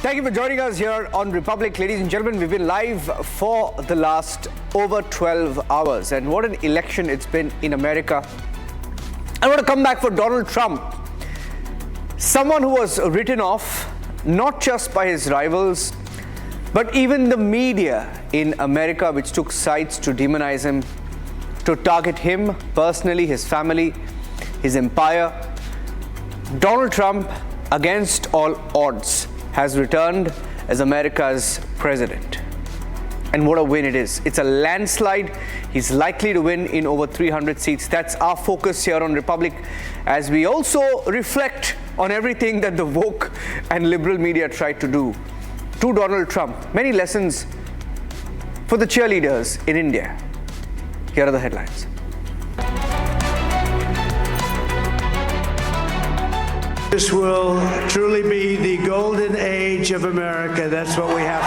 Thank you for joining us here on Republic. Ladies and gentlemen, we've been live for the last over 12 hours. And what an election it's been in America. I want to come back for Donald Trump. Someone who was written off, not just by his rivals, but even the media in America, which took sides to demonize him, to target him personally, his family, his empire. Donald Trump, against all odds, has returned as America's president. And what a win it is. It's a landslide. He's likely to win in over 300 seats. That's our focus here on Republic, as we also reflect on everything that the woke and liberal media tried to do to Donald Trump. Many lessons for the cheerleaders in India. Here are the headlines. This will truly be the golden age of America. That's what we have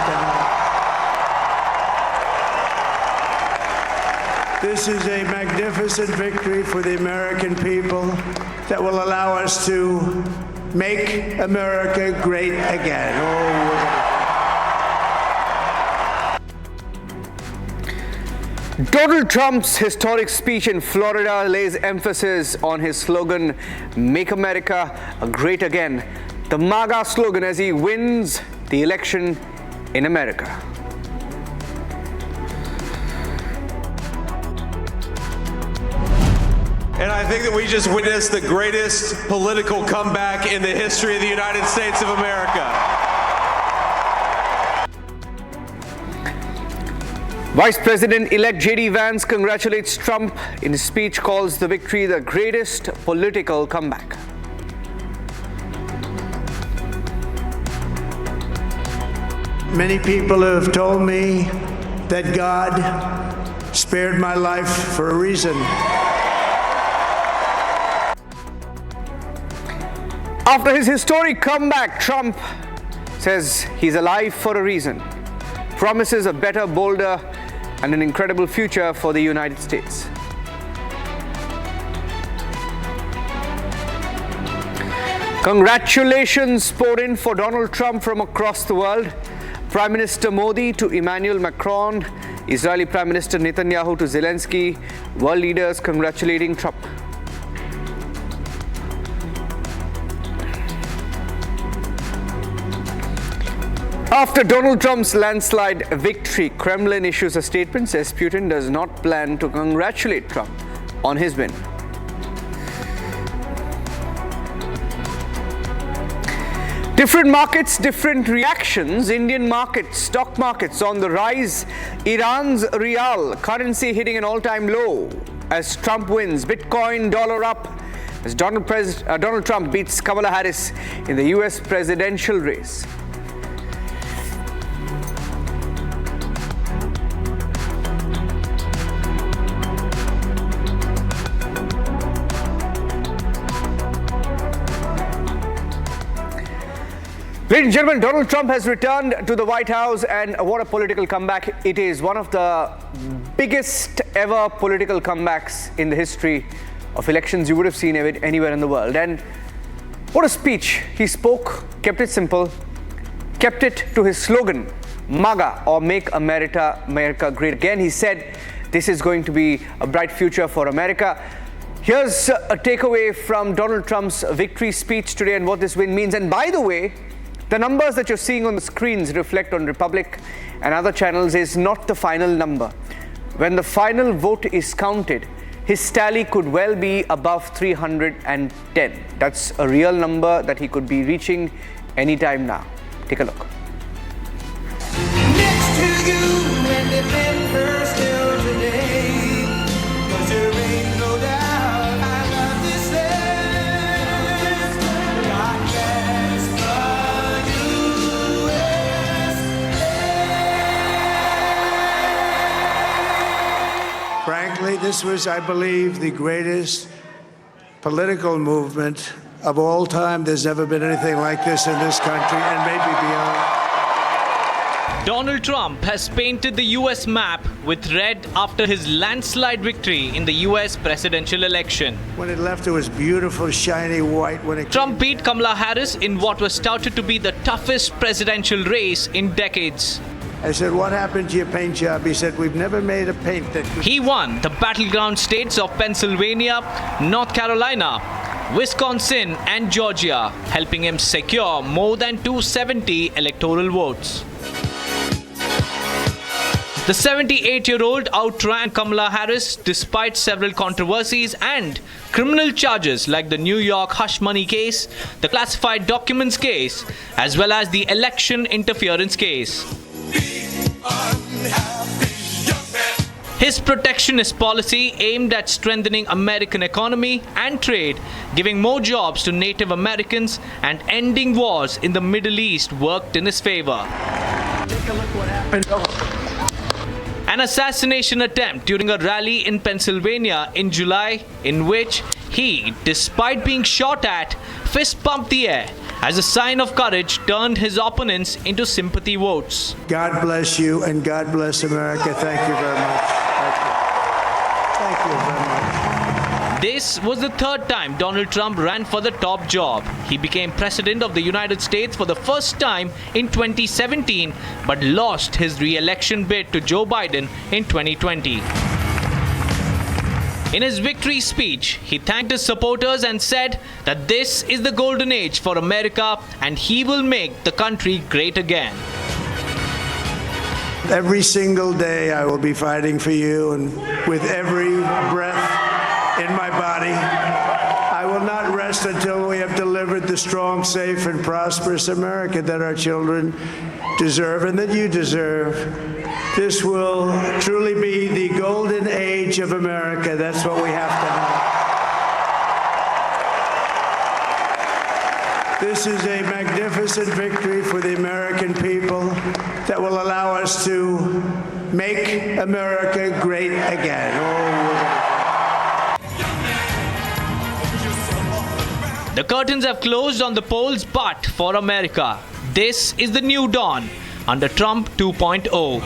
to know. This is a magnificent victory for the American people that will allow us to make America great again. Donald Trump's historic speech in Florida lays emphasis on his slogan, "Make America Great Again," the MAGA slogan as he wins the election in America. And I think that we just witnessed the greatest political comeback in the history of the United States of America. Vice President-elect J.D. Vance congratulates Trump. In his speech, calls the victory the greatest political comeback. Many people have told me that God spared my life for a reason. After his historic comeback, Trump says he's alive for a reason. Promises a better, bolder, and an incredible future for the United States. Congratulations poured in for Donald Trump from across the world. Prime Minister Modi to Emmanuel Macron, Israeli Prime Minister Netanyahu to Zelensky, world leaders congratulating Trump. After Donald Trump's landslide victory, Kremlin issues a statement, says Putin does not plan to congratulate Trump on his win. Different markets, different reactions. Indian markets, stock markets on the rise. Iran's rial currency hitting an all-time low as Trump wins. Bitcoin, dollar up as Donald Trump beats Kamala Harris in the US presidential race. Ladies and gentlemen, Donald Trump has returned to the White House, and what a political comeback it is. One of the biggest ever political comebacks in the history of elections you would have seen anywhere in the world. And what a speech. He spoke, kept it simple, kept it to his slogan, MAGA, or Make America Great Again. He said this is going to be a bright future for America. Here's a takeaway from Donald Trump's victory speech today and what this win means. And by the way, the numbers that you're seeing on the screens reflect on Republic and other channels is not the final number. When the final vote is counted, his tally could well be above 310. That's a real number that he could be reaching anytime now. Take a look. Next to you and defend still today, 'cause there ain't no doubt I love this land. God bless the USA. Frankly, this was, I believe, the greatest political movement of all time. There's never been anything like this in this country and maybe beyond. Donald Trump has painted the US map with red after his landslide victory in the US presidential election. When it left, it was beautiful, shiny white. When it Trump beat Kamala Harris in what was touted to be the toughest presidential race in decades. I said, what happened to your paint job? He said, we've never made a paint that could... He won the battleground states of Pennsylvania, North Carolina, Wisconsin and Georgia, helping him secure more than 270 electoral votes. The 78-year-old outran Kamala Harris despite several controversies and criminal charges like the New York hush money case, the classified documents case, as well as the election interference case. His protectionist policy aimed at strengthening American economy and trade, giving more jobs to Native Americans and ending wars in the Middle East worked in his favor. Take a look what happened. An assassination attempt during a rally in Pennsylvania in July, in which he, despite being shot at, fist pumped the air as a sign of courage, turned his opponents into sympathy votes. God bless you and God bless America. Thank you very much. Thank you very much. This was the third time Donald Trump ran for the top job. He became president of the United States for the first time in 2017, but lost his re-election bid to Joe Biden in 2020. In his victory speech, he thanked his supporters and said that this is the golden age for America and he will make the country great again. Every single day I will be fighting for you, and with every breath in my body, I will not rest until we have delivered the strong, safe, and prosperous America that our children deserve and that you deserve. This will truly be the golden age of America. That's what we have to have. This is a magnificent victory for the American people that will allow us to make America great again. The curtains have closed on the polls, but for America, this is the new dawn under Trump 2.0.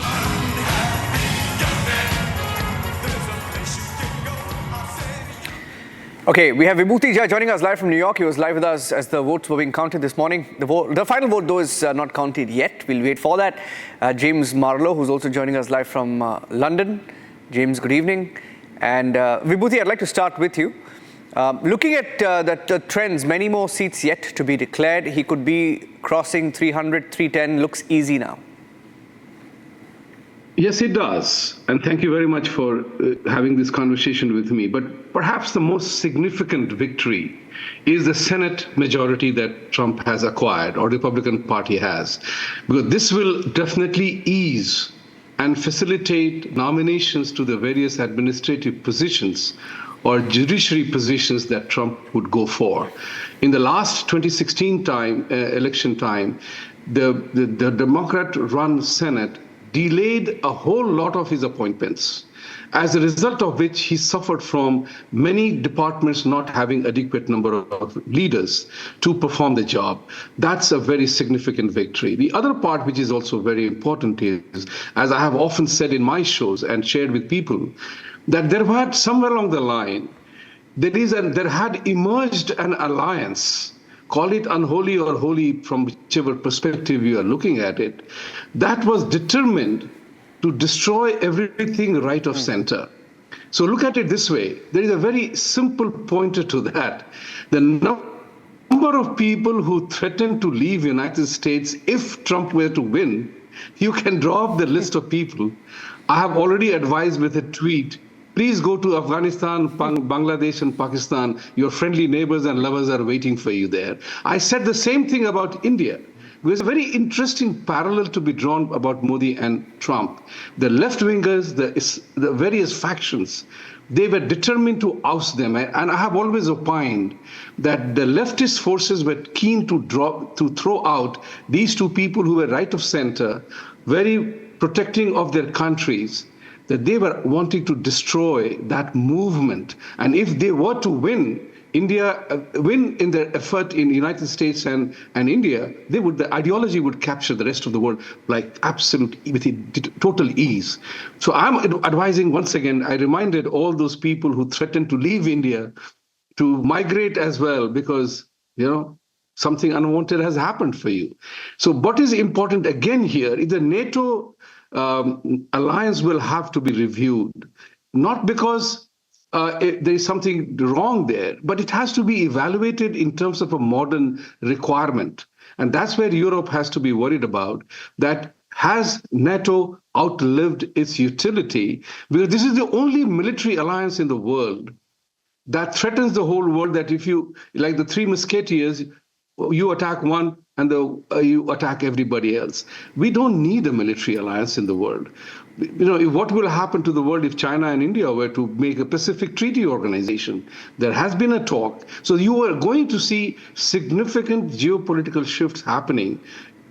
Okay, we have Vibhuti Jha joining us live from New York. He was live with us as the votes were being counted this morning. The final vote, though, is not counted yet. We'll wait for that. James Marlowe, who's also joining us live from London. James, good evening. And Vibhuti, I'd like to start with you. Looking at the trends, many more seats yet to be declared. He could be crossing 300, 310. Looks easy now. Yes, it does. And thank you very much for having this conversation with me. But perhaps the most significant victory is the Senate majority that Trump has acquired, or the Republican Party has. Because this will definitely ease and facilitate nominations to the various administrative positions or judiciary positions that Trump would go for. In the last 2016 election time, the Democrat-run Senate delayed a whole lot of his appointments, as a result of which he suffered from many departments not having adequate number of leaders to perform the job. That's a very significant victory. The other part, which is also very important, is, as I have often said in my shows and shared with people, that there had somewhere along the line, there had emerged an alliance, call it unholy or holy from whichever perspective you are looking at it, that was determined to destroy everything right of center. So look at it this way. There is a very simple pointer to that. The number of people who threatened to leave the United States if Trump were to win, you can draw up the list of people. I have already advised with a tweet, please go to Afghanistan, Bangladesh, and Pakistan. Your friendly neighbors and lovers are waiting for you there. I said the same thing about India. There's a very interesting parallel to be drawn about Modi and Trump. The left-wingers, the various factions, they were determined to oust them. And I have always opined that the leftist forces were keen to throw out these two people who were right of center, very protecting of their countries, that they were wanting to destroy that movement. And if they were to win, India win in their effort in the United States and India, the ideology would capture the rest of the world like with total ease. So I'm advising once again, I reminded all those people who threatened to leave India to migrate as well, because, something unwanted has happened for you. So what is important again here is the NATO alliance will have to be reviewed, not because there is something wrong there, but it has to be evaluated in terms of a modern requirement. And that's where Europe has to be worried about, that has NATO outlived its utility? Because this is the only military alliance in the world that threatens the whole world, that if you, like the Three Musketeers, you attack one and you attack everybody else. We don't need a military alliance in the world. What will happen to the world if China and India were to make a Pacific Treaty Organization? There has been a talk. So you are going to see significant geopolitical shifts happening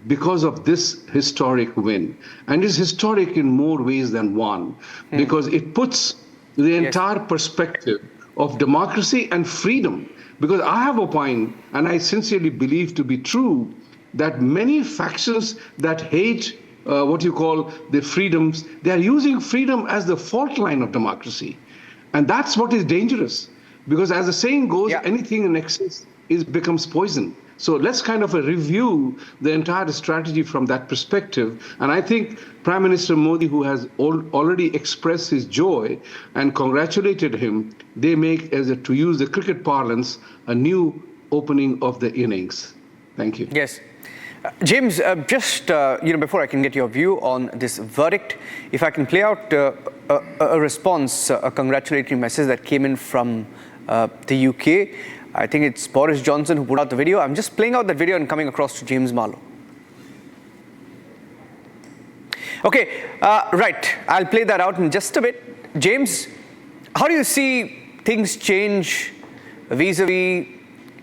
because of this historic win. And it's historic in more ways than one, because it puts the entire perspective of democracy and freedom. Because I have opined, and I sincerely believe to be true, that many factions that hate what you call the freedoms, they are using freedom as the fault line of democracy. And that's what is dangerous. Because as the saying goes, anything in excess becomes poison. So let's kind of review the entire strategy from that perspective. And I think Prime Minister Modi, who has already expressed his joy and congratulated him, they make, to use the cricket parlance, a new opening of the innings. Thank you. Yes. James, just before I can get your view on this verdict, if I can play out a response, a congratulatory message that came in from the UK. I think it's Boris Johnson who put out the video. I'm just playing out the video and coming across to James Marlowe. Okay, right. I'll play that out in just a bit. James, how do you see things change vis-a-vis,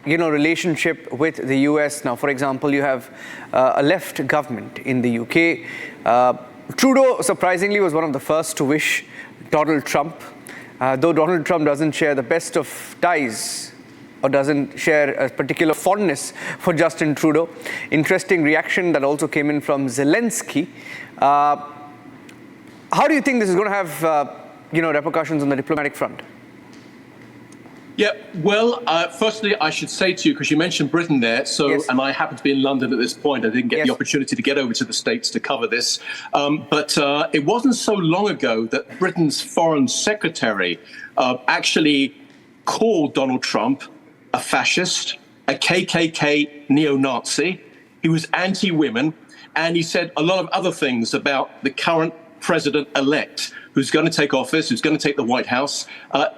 relationship with the US? Now, for example, you have a left government in the UK. Trudeau, surprisingly, was one of the first to wish Donald Trump, though Donald Trump doesn't share the best of ties or doesn't share a particular fondness for Justin Trudeau. Interesting reaction that also came in from Zelensky. How do you think this is going to have, repercussions on the diplomatic front? Yeah, well, firstly, I should say to you, because you mentioned Britain there, and I happen to be in London at this point. I didn't get the opportunity to get over to the States to cover this. But it wasn't so long ago that Britain's Foreign Secretary actually called Donald Trump a fascist, a KKK neo-Nazi. He was anti-women, and he said a lot of other things about the current president-elect, who's going to take office, who's going to take the White House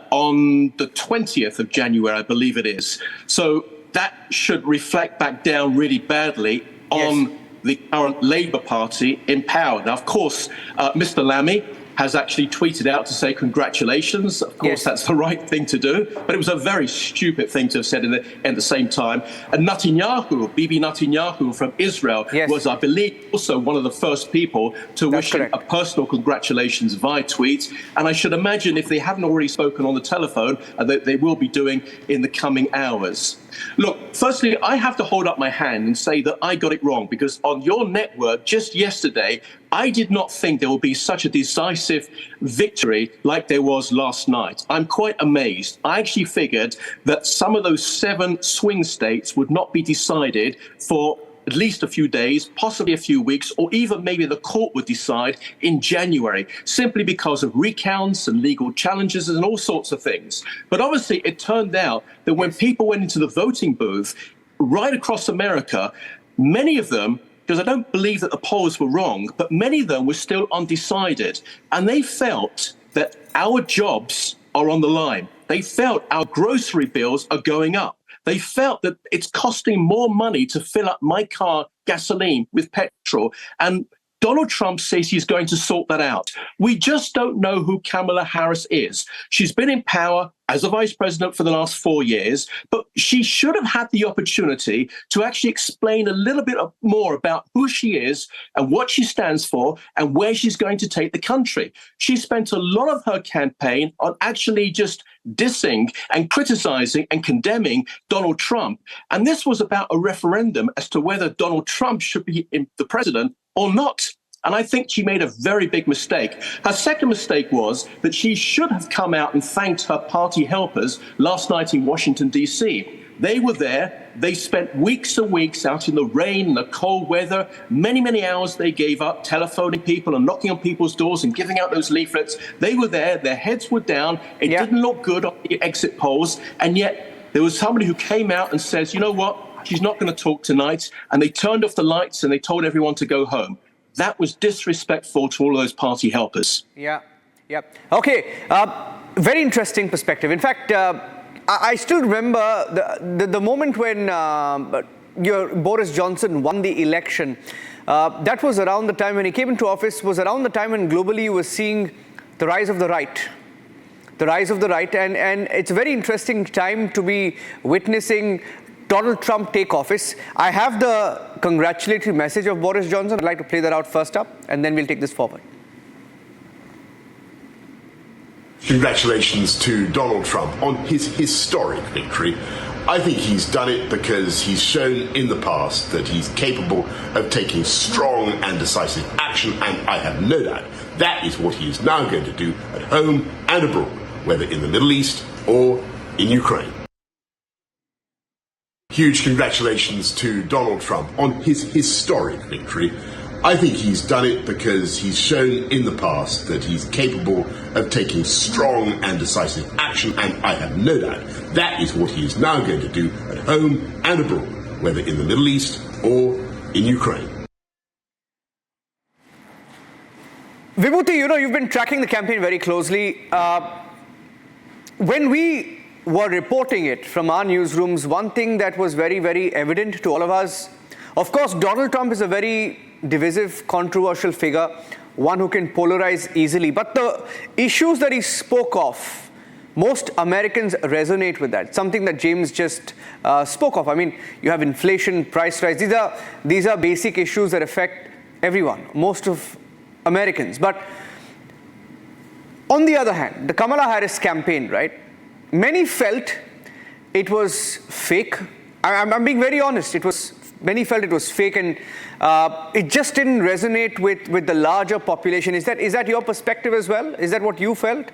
on the 20th of January, I believe it is. So that should reflect back down really badly on the current Labour Party in power. Now, of course, Mr. Lammy has actually tweeted out to say congratulations. Of course, that's the right thing to do, but it was a very stupid thing to have said at the same time. And Netanyahu, Bibi Netanyahu from Israel, was, I believe, also one of the first people to wish him a personal congratulations via tweet. And I should imagine if they haven't already spoken on the telephone, that they will be doing in the coming hours. Look, firstly, I have to hold up my hand and say that I got it wrong, because on your network just yesterday, I did not think there would be such a decisive victory like there was last night. I'm quite amazed. I actually figured that some of those 7 swing states would not be decided for at least a few days, possibly a few weeks, or even maybe the court would decide in January, simply because of recounts and legal challenges and all sorts of things. But obviously, it turned out that when people went into the voting booth right across America, many of them, because I don't believe that the polls were wrong, but many of them were still undecided. And they felt that our jobs are on the line. They felt our grocery bills are going up. They felt that it's costing more money to fill up my car gasoline with petrol. And Donald Trump says he's going to sort that out. We just don't know who Kamala Harris is. She's been in power, as a vice president for the last 4 years, but she should have had the opportunity to actually explain a little bit more about who she is and what she stands for and where she's going to take the country. She spent a lot of her campaign on actually just dissing and criticizing and condemning Donald Trump. And this was about a referendum as to whether Donald Trump should be the president or not. And I think she made a very big mistake. Her second mistake was that she should have come out and thanked her party helpers last night in Washington, D.C. They were there. They spent weeks and weeks out in the rain and the cold weather. Many, many hours they gave up telephoning people and knocking on people's doors and giving out those leaflets. They were there. Their heads were down. It didn't look good on the exit polls. And yet there was somebody who came out and says, you know what? She's not going to talk tonight. And they turned off the lights and they told everyone to go home. That was disrespectful to all those party helpers. Yeah. Okay. Very interesting perspective. In fact, I still remember the moment when Boris Johnson won the election. That was around the time when he came into office, was around the time when globally you were seeing the rise of the right. The rise of the right. And it's a very interesting time to be witnessing Donald Trump take office. I have the congratulatory message of Boris Johnson. I'd like to play that out first up, and then we'll take this forward. Congratulations to Donald Trump on his historic victory. I think he's done it because he's shown in the past that he's capable of taking strong and decisive action, and I have no doubt that is what he is now going to do at home and abroad, whether in the Middle East or in Ukraine. Huge congratulations to Donald Trump on his historic victory. I think he's done it because he's shown in the past that he's capable of taking strong and decisive action, and I have no doubt that is what he is now going to do at home and abroad, whether in the Middle East or in Ukraine. Vibhuti, you've been tracking the campaign very closely. When we were reporting it from our newsrooms, one thing that was very, very evident to all of us, of course, Donald Trump is a very divisive, controversial figure, one who can polarize easily. But the issues that he spoke of, most Americans resonate with that, something that James just spoke of. I mean, you have inflation, price rise. These are basic issues that affect everyone, most of Americans. But on the other hand, the Kamala Harris campaign, right? Many felt it was fake. I'm being very honest. Many felt it was fake, and it just didn't resonate with the larger population. Is that your perspective as well? Is that what you felt?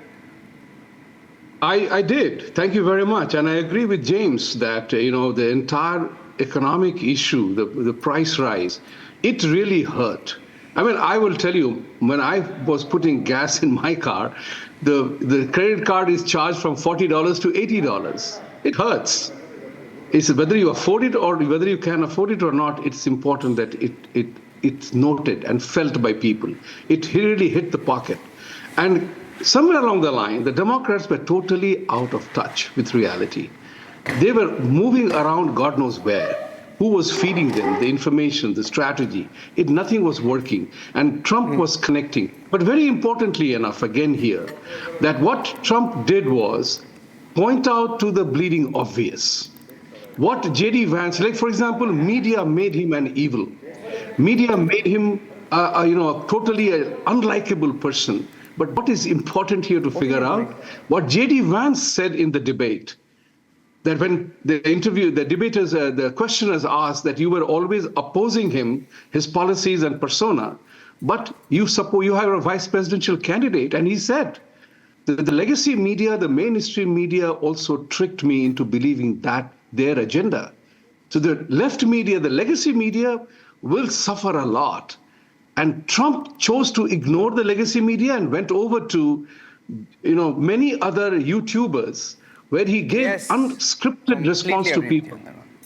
I did. Thank you very much. And I agree with James that, the entire economic issue, the price rise, it really hurt. I mean, I will tell you, when I was putting gas in my car, the credit card is charged from $40 to $80. It hurts. It's whether you afford it or whether you can afford it or not, it's important that it's noted and felt by people. It really hit the pocket. And somewhere along the line, the Democrats were totally out of touch with reality. They were moving around God knows where. Who was feeding them the information, the strategy? Nothing was working. And Trump was connecting. But very importantly enough, again here, that what Trump did was point out to the bleeding obvious. What J.D. Vance, like for example, media made him an evil. Media made him a totally unlikable person. But what is important here to figure out, what J.D. Vance said in the debate, that when the debaters, the questioners asked that you were always opposing him, his policies and persona, but you have a vice presidential candidate. And he said, the legacy media, the mainstream media also tricked me into believing that their agenda. So the left media, the legacy media will suffer a lot. And Trump chose to ignore the legacy media and went over to, many other YouTubers, where he gave unscripted response to people.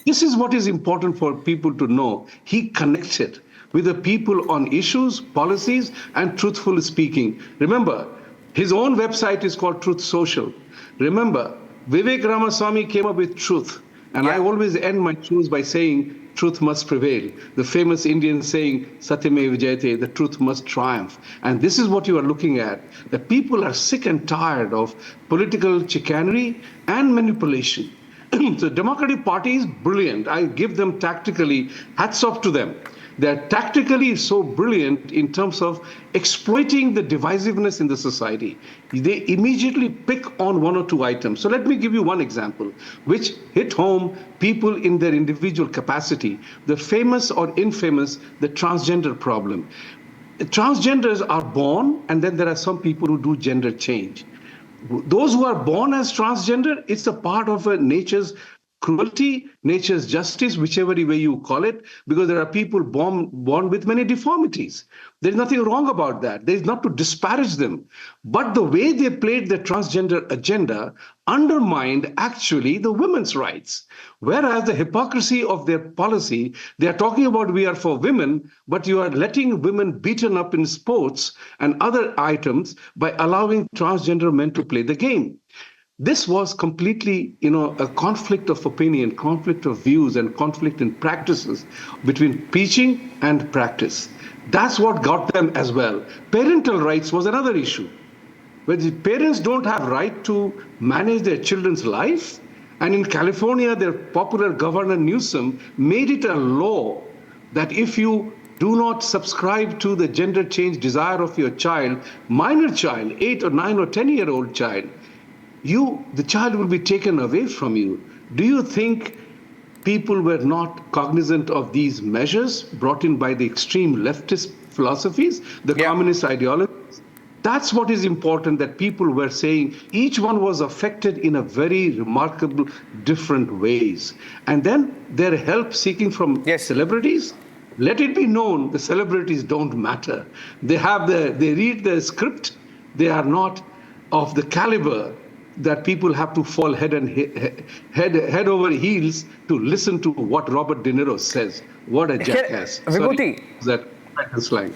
This is what is important for people to know. He connected with the people on issues, policies, and truthful speaking. Remember, his own website is called Truth Social. Remember, Vivek Ramaswamy came up with truth. And I always end my shows by saying, truth must prevail. The famous Indian saying, Satyamev Jayate, the truth must triumph. And this is what you are looking at. The people are sick and tired of political chicanery and manipulation. The Democratic Party is brilliant. I give them tactically, hats off to them. They're tactically so brilliant in terms of exploiting the divisiveness in the society. They immediately pick on one or two items. So let me give you one example, which hit home people in their individual capacity. The famous or infamous, the transgender problem. Transgenders are born, and then there are some people who do gender change. Those who are born as transgender, it's a part of nature's cruelty, nature's justice, whichever way you call it, because there are people born with many deformities. There's nothing wrong about that. There's not to disparage them. But the way they played the transgender agenda undermined actually the women's rights. Whereas the hypocrisy of their policy, they are talking about we are for women, but you are letting women beaten up in sports and other items by allowing transgender men to play the game. This was completely, a conflict of opinion, conflict of views, and conflict in practices between preaching and practice. That's what got them as well. Parental rights was another issue. Where the parents don't have right to manage their children's life. And in California, their popular Governor Newsom made it a law that if you do not subscribe to the gender change desire of your child, minor child, 8 or 9 or 10-year-old child, the child will be taken away from you. Do you think people were not cognizant of these measures brought in by the extreme leftist philosophies, the communist ideologies? That's what is important, that people were saying each one was affected in a very remarkable different ways. And then their help seeking from celebrities, let it be known the celebrities don't matter. They read the script, they are not of the caliber that people have to fall head over heels to listen to what Robert De Niro says. What a jackass. Vibhuti, that slang.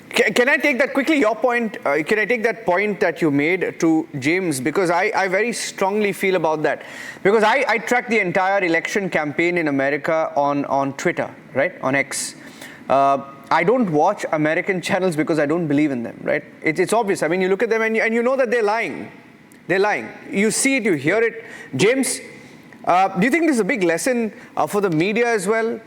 Can I take that quickly, your point? Can I take that point that you made to James? Because I very strongly feel about that. Because I track the entire election campaign in America on Twitter, right? On X. I don't watch American channels because I don't believe in them, right? It's obvious. I mean, you look at them and you know that they're lying. They're lying. You see it, you hear it. James, do you think this is a big lesson for the media as well?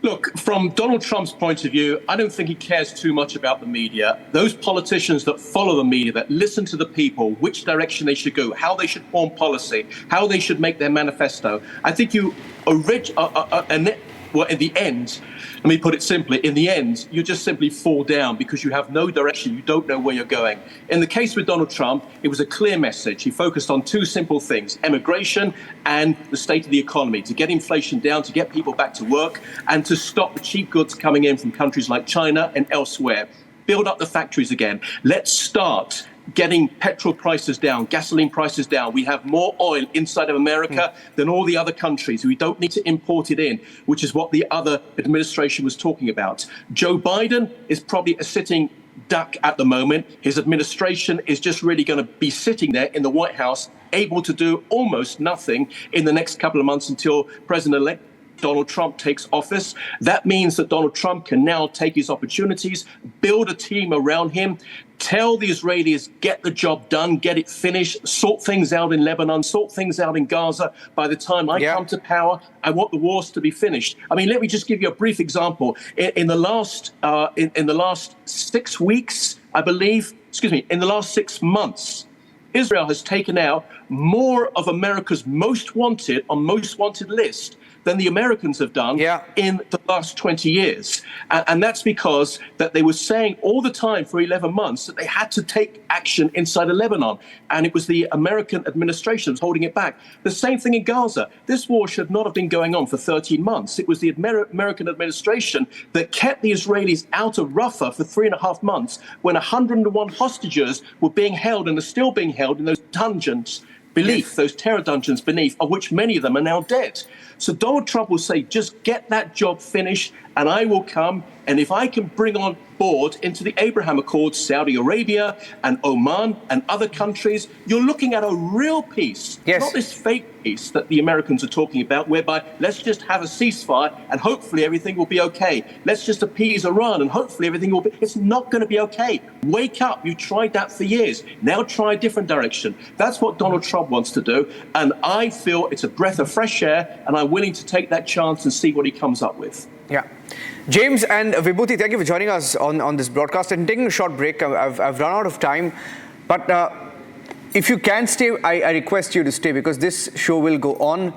Look, from Donald Trump's point of view, I don't think he cares too much about the media. Those politicians that follow the media, that listen to the people, which direction they should go, how they should form policy, how they should make their manifesto. I think well, in the end, let me put it simply, in the end, you just simply fall down because you have no direction. You don't know where you're going. In the case with Donald Trump, it was a clear message. He focused on two simple things: immigration and the state of the economy, to get inflation down, to get people back to work, and to stop the cheap goods coming in from countries like China and elsewhere. Build up the factories again. Let's start getting petrol prices down, gasoline prices down. We have more oil inside of America than all the other countries. We don't need to import it in, which is what the other administration was talking about. Joe Biden is probably a sitting duck at the moment. His administration is just really going to be sitting there in the White House, able to do almost nothing in the next couple of months until President-elect Donald Trump takes office. That means that Donald Trump can now take his opportunities, build a team around him, tell the Israelis, get the job done, get it finished, sort things out in Lebanon, sort things out in Gaza. By the time I come to power, I want the wars to be finished. I mean, let me just give you a brief example. In the last 6 weeks, I believe, in the last 6 months, Israel has taken out more of America's most wanted list than the Americans have done in the last 20 years. And that's because that they were saying all the time for 11 months that they had to take action inside of Lebanon. And it was the American administration that was holding it back. The same thing in Gaza. This war should not have been going on for 13 months. It was the American administration that kept the Israelis out of Rafah for 3.5 months when 101 hostages were being held and are still being held in those dungeons beneath, those terror dungeons beneath, of which many of them are now dead. So Donald Trump will say, just get that job finished And I will come, and if I can bring on board into the Abraham Accords Saudi Arabia and Oman and other countries, you're looking at a real peace, not this fake peace that the Americans are talking about, whereby let's just have a ceasefire and hopefully everything will be okay. Let's just appease Iran and hopefully everything will be... It's not going to be okay. Wake up. You tried that for years. Now try a different direction. That's what Donald Trump wants to do. And I feel it's a breath of fresh air, and I'm willing to take that chance and see what he comes up with. Yeah. James and Vibhuti, thank you for joining us on this broadcast and taking a short break. I've run out of time, but if you can stay, I request you to stay because this show will go on.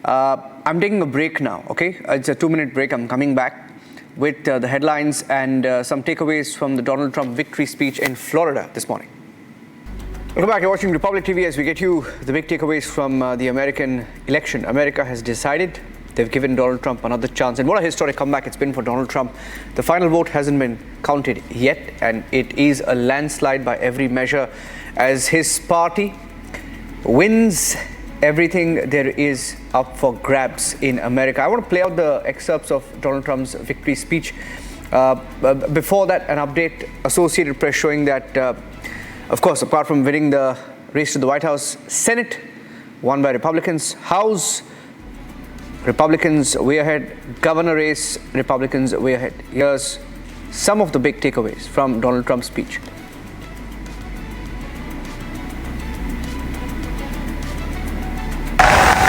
I'm taking a break now, okay? It's a 2-minute break. I'm coming back with the headlines and some takeaways from the Donald Trump victory speech in Florida this morning. Welcome back. You're watching Republic TV as we get you the big takeaways from the American election. America has decided. They've given Donald Trump another chance. And what a historic comeback it's been for Donald Trump. The final vote hasn't been counted yet, and it is a landslide by every measure as his party wins everything there is up for grabs in America. I want to play out the excerpts of Donald Trump's victory speech. Before that, an update, Associated Press showing that, of course, apart from winning the race to the White House, Senate won by Republicans, House, Republicans way ahead, governor race, Republicans way ahead. Here's some of the big takeaways from Donald Trump's speech.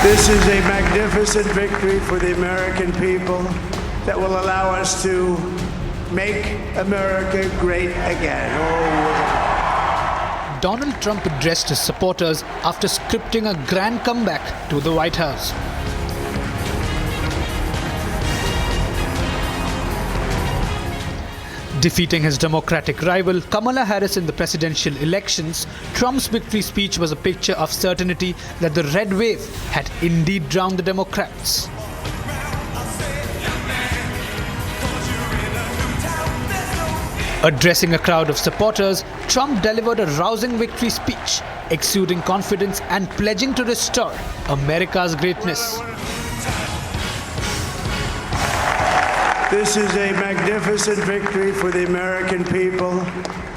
This is a magnificent victory for the American people that will allow us to make America great again. Donald Trump addressed his supporters after scripting a grand comeback to the White House. Defeating his Democratic rival Kamala Harris in the presidential elections, Trump's victory speech was a picture of certainty that the red wave had indeed drowned the Democrats. Addressing a crowd of supporters, Trump delivered a rousing victory speech, exuding confidence and pledging to restore America's greatness. This is a magnificent victory for the American people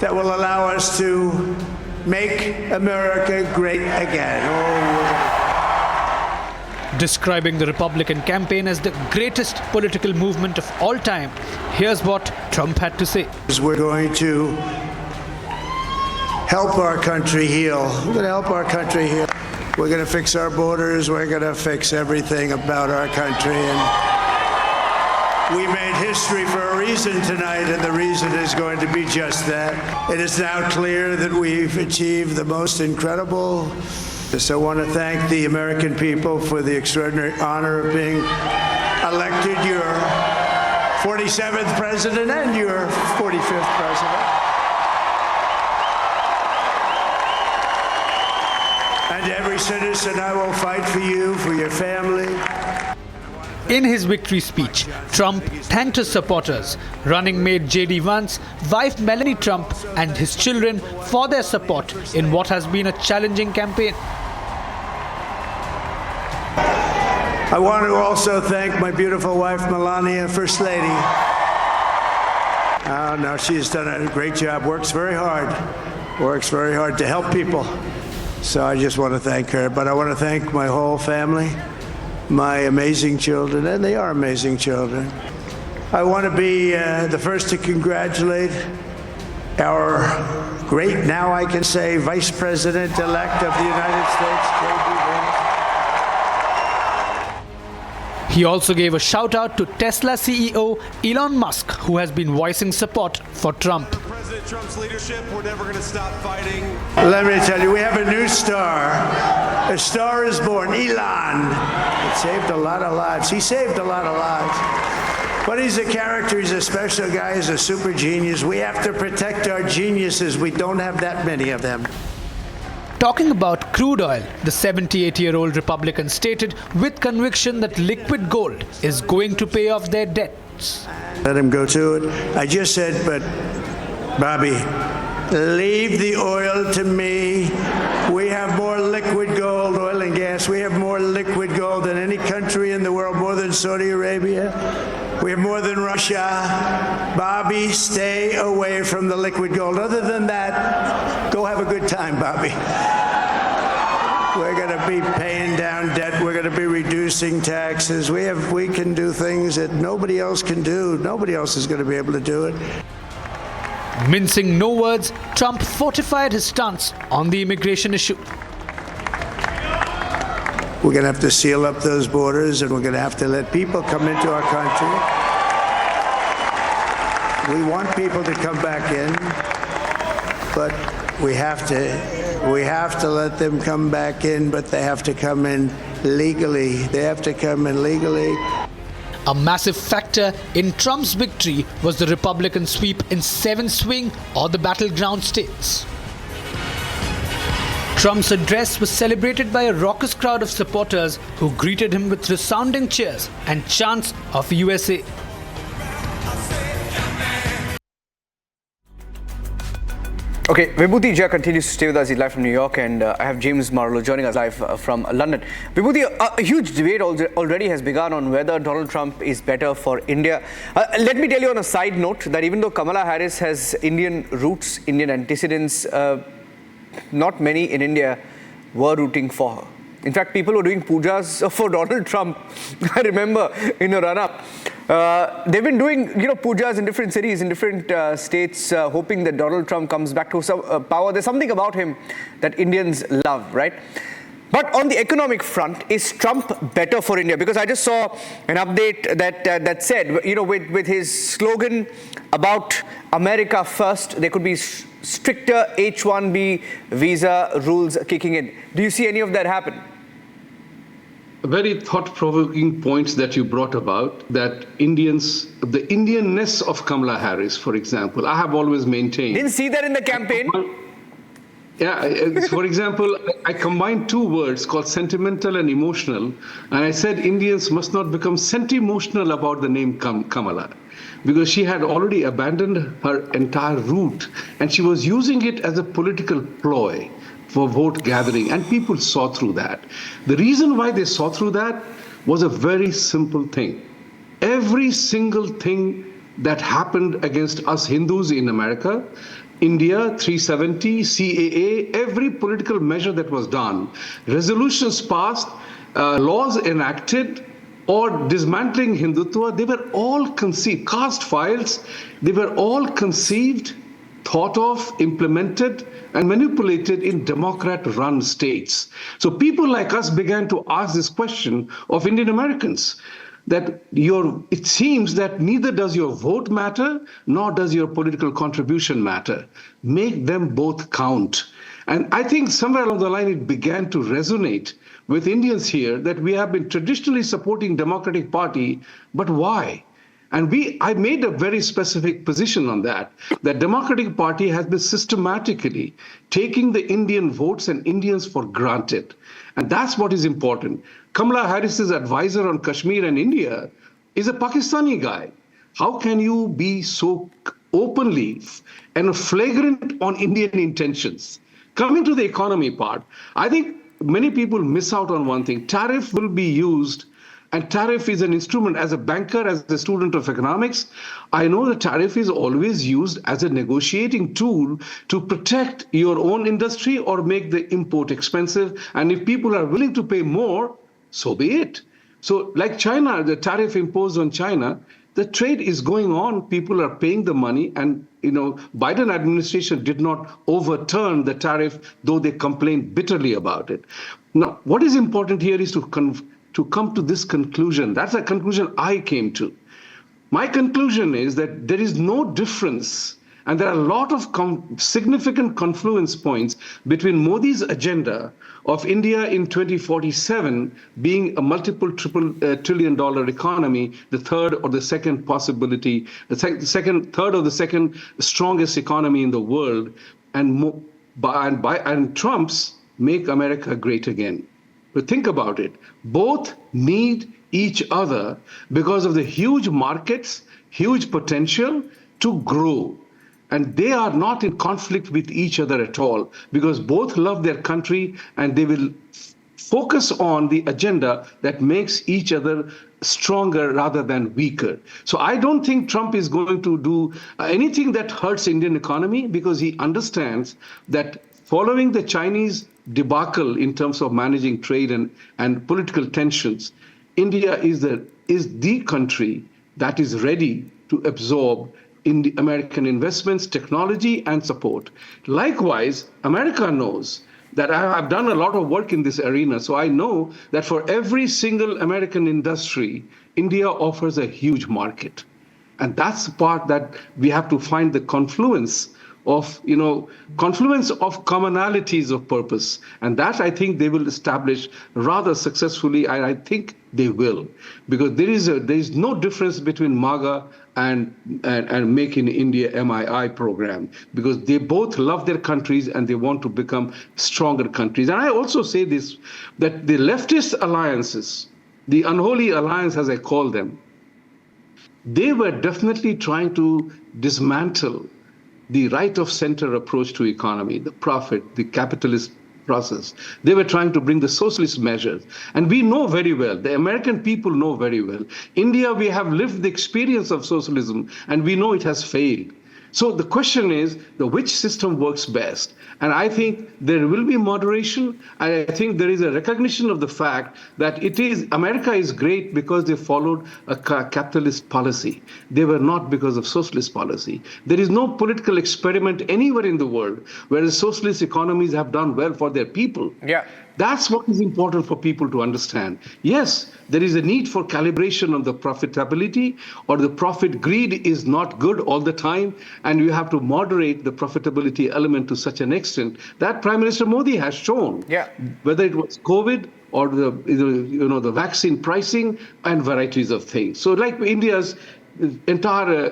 that will allow us to make America great again. Describing the Republican campaign as the greatest political movement of all time, here's what Trump had to say. We're going to help our country heal. We're going to help our country heal. We're going to fix our borders. We're going to fix everything about our country. And we made history for a reason tonight, and the reason is going to be just that. It is now clear that we've achieved the most incredible. So I want to thank the American people for the extraordinary honor of being elected your 47th president and your 45th president. And every citizen, I will fight for you, for your family. In his victory speech, Trump thanked his supporters, running mate J.D. Vance, wife Melania Trump, and his children for their support in what has been a challenging campaign. I want to also thank my beautiful wife Melania, First Lady. Oh, no, she's done a great job, works very hard to help people. So I just want to thank her, but I want to thank my whole family, my amazing children, and they are amazing children. I want to be the first to congratulate our great, now I can say, Vice President-elect of the United States, J.D. Vance. He also gave a shout-out to Tesla CEO Elon Musk, who has been voicing support for Trump. President Trump's leadership, we're never going to stop fighting. Let me tell you, we have a new star. A star is born, Elon. It saved a lot of lives. He saved a lot of lives. But he's a character, he's a special guy, he's a super genius. We have to protect our geniuses. We don't have that many of them. Talking about crude oil, the 78-year-old Republican stated with conviction that liquid gold is going to pay off their debts. Let him go to it. I just said, but Bobby, leave the oil to me. We have more liquid gold, oil and gas. We have more liquid gold than any country in the world, more than Saudi Arabia. We have more than Russia. Russia. Bobby, stay away from the liquid gold. Other than that, go have a good time, Bobby. We're going to be paying down debt. We're going to be reducing taxes. We can do things that nobody else can do. Nobody else is going to be able to do it. Mincing no words, Trump fortified his stance on the immigration issue. We're going to have to seal up those borders, and we're going to have to let people come into our country. We want people to come back in, but we have to let them come back in, but they have to come in legally. They have to come in legally. A massive factor in Trump's victory was the Republican sweep in 7 swing or the battleground states. Trump's address was celebrated by a raucous crowd of supporters who greeted him with resounding cheers and chants of USA. Okay, Vibhuti Jha continues to stay with us. He's live from New York, and I have James Marlowe joining us live from London. Vibhuti, a huge debate already has begun on whether Donald Trump is better for India. Let me tell you on a side note that even though Kamala Harris has Indian roots, Indian antecedents, not many in India were rooting for her. In fact, people were doing pujas for Donald Trump. I remember in a run-up. They've been doing, pujas in different cities, in different states, hoping that Donald Trump comes back to some power. There's something about him that Indians love, right? But on the economic front, is Trump better for India? Because I just saw an update that said, with his slogan about America first, there could be stricter H-1B visa rules kicking in. Do you see any of that happen? Very thought-provoking points that you brought about, that the Indianness of Kamala Harris, for example, I have always maintained. Didn't see that in the campaign. Yeah, for example, I combined 2 words called sentimental and emotional, and I said Indians must not become senti-emotional about the name Kamala, because she had already abandoned her entire route, and she was using it as a political ploy for vote gathering, and people saw through that. The reason why they saw through that was a very simple thing. Every single thing that happened against us Hindus in America, India, 370, CAA, every political measure that was done, resolutions passed, laws enacted, or dismantling Hindutva, they were all conceived, caste files, they were all conceived, thought of, implemented, and manipulated in Democrat-run states. So people like us began to ask this question of Indian Americans, that it seems that neither does your vote matter, nor does your political contribution matter. Make them both count. And I think somewhere along the line it began to resonate with Indians here that we have been traditionally supporting Democratic Party, but why? And I made a very specific position on that Democratic Party has been systematically taking the Indian votes and Indians for granted. And that's what is important. Kamala Harris's advisor on Kashmir and India is a Pakistani guy. How can you be so openly and flagrant on Indian intentions? Coming to the economy part, I think many people miss out on one thing. Tariff will be used, and tariff is an instrument. As a banker, as a student of economics, I know the tariff is always used as a negotiating tool to protect your own industry or make the import expensive. And if people are willing to pay more, so be it. So like China, the tariff imposed on China, the trade is going on. People are paying the money, and Biden administration did not overturn the tariff, though they complained bitterly about it. Now, what is important here is to come to this conclusion. That's a conclusion I came to. My conclusion is that there is no difference, and there are a lot of significant confluence points between Modi's agenda of India in 2047 being a multiple trillion dollar economy, the third or the second possibility, third or the second strongest economy in the world, and Trump's Make America Great Again. But think about it. Both need each other because of the huge markets, huge potential to grow. And they are not in conflict with each other at all, because both love their country and they will focus on the agenda that makes each other stronger rather than weaker. So I don't think Trump is going to do anything that hurts Indian economy, because he understands that following the Chinese debacle in terms of managing trade and political tensions, India is the country that is ready to absorb in the American investments, technology, and support. Likewise, America knows that I've done a lot of work in this arena, so I know that for every single American industry, India offers a huge market. And that's the part that we have to find the confluence of commonalities of purpose. And that I think they will establish rather successfully, and I think they will. Because there is no difference between MAGA and Make in India MII program, because they both love their countries and they want to become stronger countries. And I also say this, that the leftist alliances, the unholy alliance as I call them, they were definitely trying to dismantle the right of center approach to economy, the profit, the capitalist process. They were trying to bring the socialist measures. And we know very well, the American people know very well, India, we have lived the experience of socialism and we know it has failed. So the question is, which system works best? And I think there will be moderation. I think there is a recognition of the fact that America is great because they followed a capitalist policy. They were not because of socialist policy. There is no political experiment anywhere in the world where the socialist economies have done well for their people. Yeah. That's what is important for people to understand. Yes, there is a need for calibration of the profitability, or the profit greed is not good all the time, and you have to moderate the profitability element to such an extent that Prime Minister Modi has shown. Yeah. Whether it was COVID or the vaccine pricing and varieties of things. So like India's entire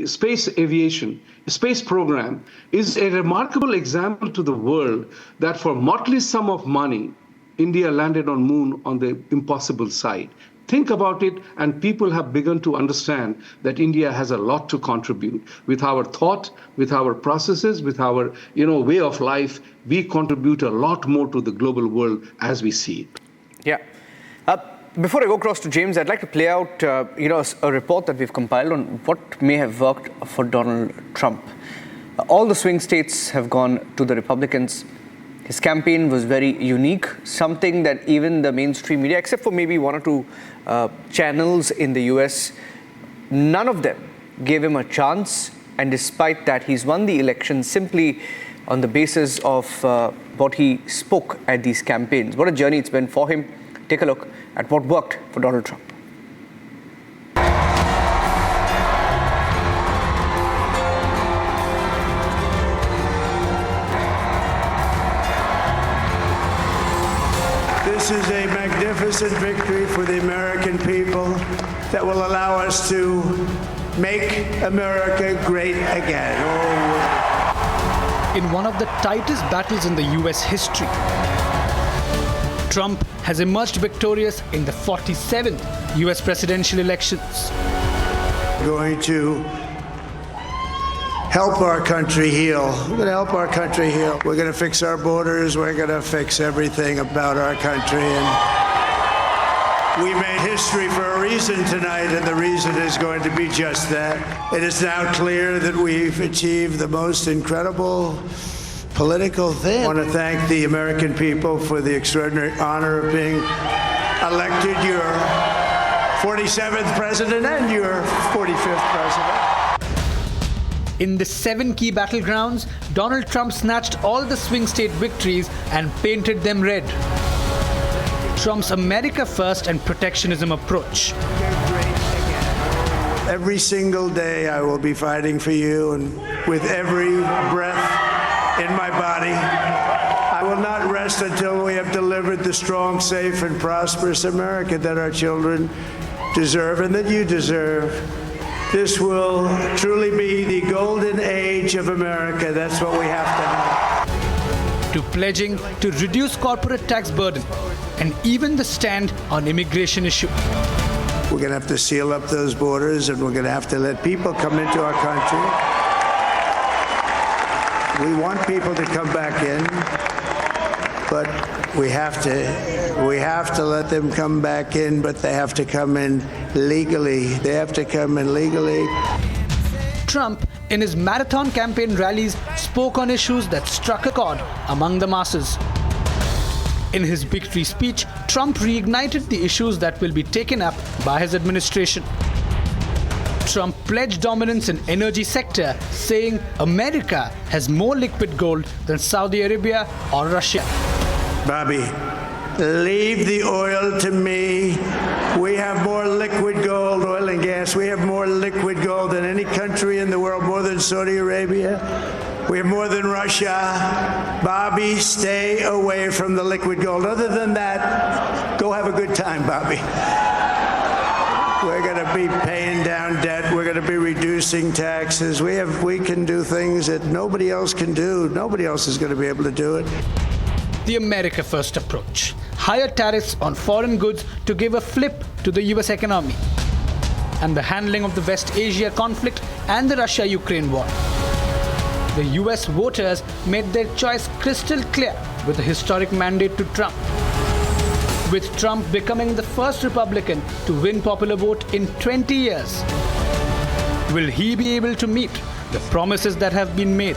space aviation, space program is a remarkable example to the world that for motley sum of money, India landed on moon on the impossible side. Think about it, and people have begun to understand that India has a lot to contribute. With our thought, with our processes, with our way of life, we contribute a lot more to the global world as we see it. Yeah. Before I go across to James, I'd like to play out a report that we've compiled on what may have worked for Donald Trump. All the swing states have gone to the Republicans. His campaign was very unique, something that even the mainstream media, except for maybe one or two channels in the US, none of them gave him a chance. And despite that, he's won the election simply on the basis of what he spoke at these campaigns. What a journey it's been for him. Take a look at what worked for Donald Trump. This is a magnificent victory for the American people that will allow us to make America great again. In one of the tightest battles in the US history, Trump has emerged victorious in the 47th US presidential elections. We're going to help our country heal. We're going to help our country heal. We're going to fix our borders. We're going to fix everything about our country. And we made history for a reason tonight, and the reason is going to be just that. It is now clear that we've achieved the most incredible political thing. I want to thank the American people for the extraordinary honor of being elected your 47th president and your 45th president. In the 7 key battlegrounds, Donald Trump snatched all the swing state victories and painted them red. Trump's America First and protectionism approach. Every single day I will be fighting for you, and with every breath in my body, I will not rest until we have delivered the strong, safe, and prosperous America that our children deserve and that you deserve. This will truly be the golden age of America. That's what we have to have. To pledging to reduce corporate tax burden and even the stand on immigration issue. We're going to have to seal up those borders, and we're going to have to let people come into our country. We want people to come back in, but we have to let them come back in, but they have to come in legally. They have to come in legally. Trump, in his marathon campaign rallies, spoke on issues that struck a chord among the masses. In his victory speech, Trump reignited the issues that will be taken up by his administration. Trump pledged dominance in energy sector, saying America has more liquid gold than Saudi Arabia or Russia. Bobby, leave the oil to me. We have more liquid gold, oil and gas. We have more liquid gold than any country in the world, more than Saudi Arabia. We have more than Russia. Bobby, stay away from the liquid gold. Other than that, go have a good time, Bobby. We're going to be paying down debt. We're going to be reducing taxes. We can do things that nobody else can do. Nobody else is going to be able to do it. The America First approach. Higher tariffs on foreign goods to give a flip to the US economy. And the handling of the West Asia conflict and the Russia-Ukraine war. The US voters made their choice crystal clear with a historic mandate to Trump. With Trump becoming the first Republican to win popular vote in 20 years. Will he be able to meet the promises that have been made?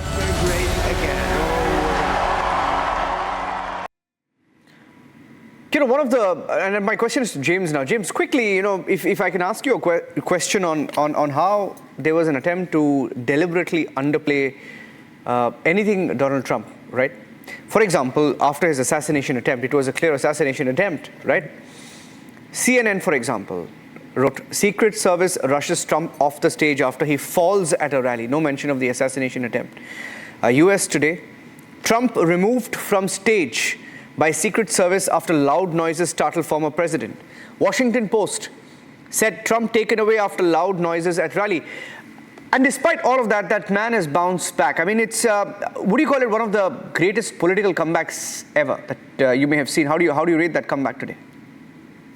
You know, one of the, and my question is to James now. James, quickly, you know, if I can ask you a question on how there was an attempt to deliberately underplay anything Donald Trump, right? For example, after his assassination attempt, it was a clear assassination attempt, right? CNN, for example, wrote, Secret Service rushes Trump off the stage after he falls at a rally. No mention of the assassination attempt. US Today, Trump removed from stage by Secret Service after loud noises startled former president. Washington Post said Trump taken away after loud noises at rally. And despite all of that, that man has bounced back. I mean, it's, would you call it one of the greatest political comebacks ever that you may have seen? How do you rate that comeback today?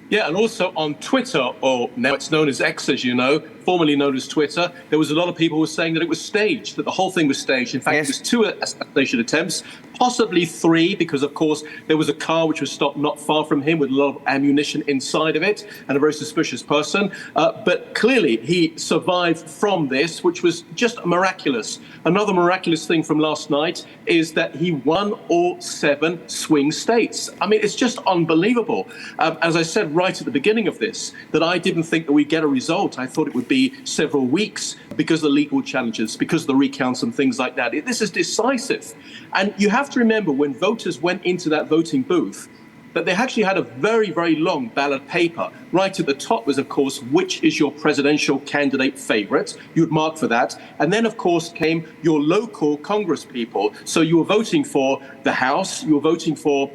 Yeah, and also on Twitter, or now it's known as X, as you know, formerly known as Twitter, there was a lot of people who were saying that it was staged, that the whole thing was staged. In fact, yes. It was 2 assassination attempts, possibly 3, because, of course, there was a car which was stopped not far from him with a lot of ammunition inside of it and a very suspicious person. But clearly, he survived from this, which was just miraculous. Another miraculous thing from last night is that he won all 7 swing states. I mean, it's just unbelievable. As I said right at the beginning of this, that I didn't think that we'd get a result. I thought it would be several weeks because of the legal challenges, because of the recounts and things like that. This is decisive. And you have to remember, when voters went into that voting booth, that they actually had a very, very long ballot paper. Right at the top was, of course, which is your presidential candidate favorite. You'd mark for that. And then, of course, came your local Congress people. So you were voting for the House, you were voting for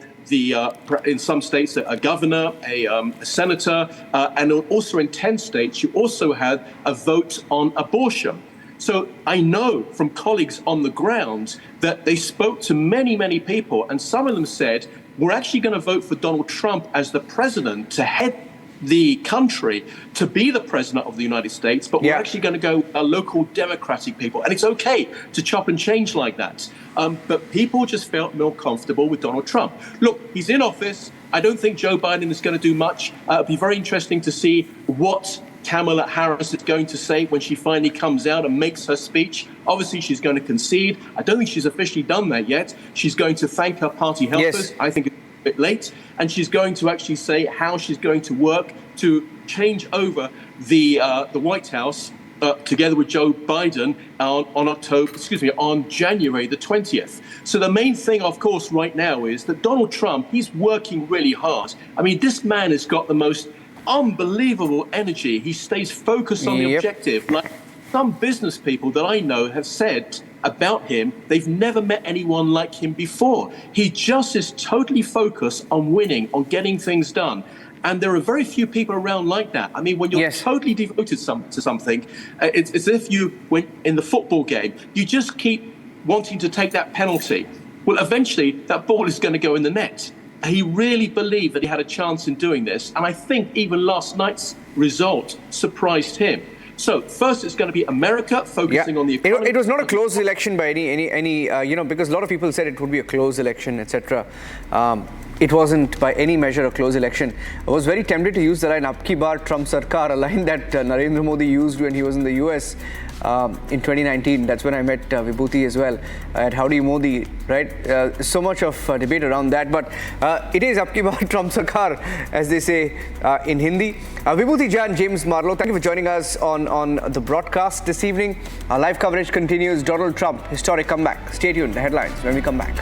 in some states, a governor, a senator, and also in 10 states, you also had a vote on abortion. So I know from colleagues on the ground that they spoke to many, many people, and some of them said, we're actually going to vote for Donald Trump as the president to head the country, to be the president of the United States, but we're actually going to go local Democratic people. And it's okay to chop and change like that. But people just felt more comfortable with Donald Trump. Look, he's in office. I don't think Joe Biden is going to do much. It'll be very interesting to see what Kamala Harris is going to say when she finally comes out and makes her speech. Obviously, she's going to concede. I don't think she's officially done that yet. She's going to thank her party helpers. I think it's a bit late. And she's going to actually say how she's going to work to change over the White House together with Joe Biden on January the 20th. So the main thing, of course, right now is that Donald Trump, he's working really hard. I mean, this man has got the most unbelievable energy. He stays focused on the objective. Like some business people that I know have said about him, they've never met anyone like him before. He just is totally focused on winning, on getting things done. And there are very few people around like that. I mean, when you're totally devoted to something, it's as if you went in the football game, you just keep wanting to take that penalty. Well, eventually that ball is going to go in the net. He really believed that he had a chance in doing this. And I think even last night's result surprised him. So first, it's going to be America focusing on the economy. It was not a close election by any because a lot of people said it would be a close election, etc. It wasn't by any measure a close election. I was very tempted to use the line "Ab ki baar Trump Sarkar," a line that Narendra Modi used when he was in the US in 2019. That's when I met Vibhuti as well at Howdy Modi, right? So much of debate around that, but it is "Ab ki baar Trump Sarkar," as they say in Hindi. Vibhuti Jan, James Marlowe, thank you for joining us on the broadcast this evening. Our live coverage continues. Donald Trump, historic comeback. Stay tuned. The headlines when we come back.